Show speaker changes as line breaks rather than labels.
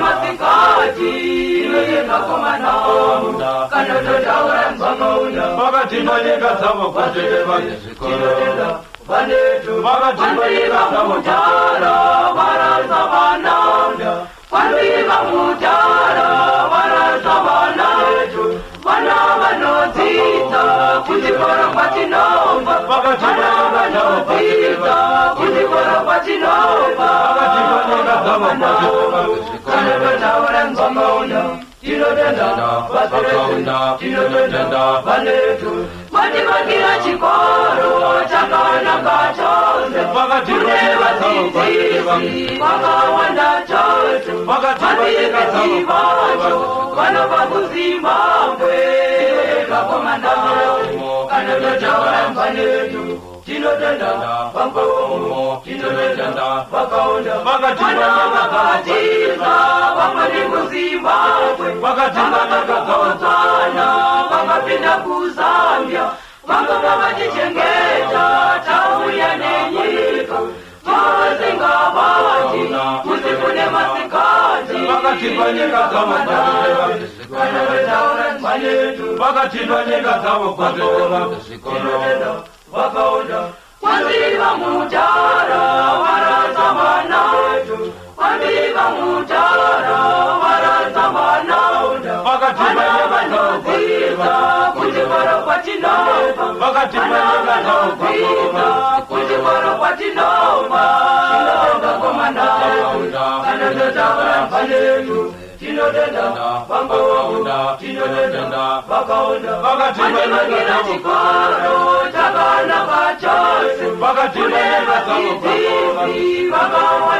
masikati inoyendakomana kana totaura nzvakaunda
vakatimanika dzavo kwatete vanezvikoro
vakatimanika dzamutara varasa vana vandiva mutara varasa vana vana vanodzidza kuchikoro kwatinobva vana vanodzidza kuchikoro kwatinobva kana totaura nzvakaunda tinotenda vanetu vativakira chikoro chakanaka chose kune vadzidzisi vakawanda chose vadzidzisi vacho vanobva kuzimbabwe vakomana kana totaura vanetu tinotenda vakomo tinotenda vakaunda vana vakadzidza vamweni kuzimbabwe vakadzana vakapinda kuzambia vakanga vachichengeta tauya nenyika vasingavati usiku nemasikati
vakatindwa nyika dzavo kwatete
vakaunda wandiva mutara varasa vana wandiva mutara varasa vana vana vanodzidza kuchikoro kwatinobva vana vanodzidza kuchikoro kwatinobva tinotenda kana totaura vanetu tinotenda vakaunda tinotenda vakaunda vakativakira chikoro chakanaka chose kune vadzidzisi vakawa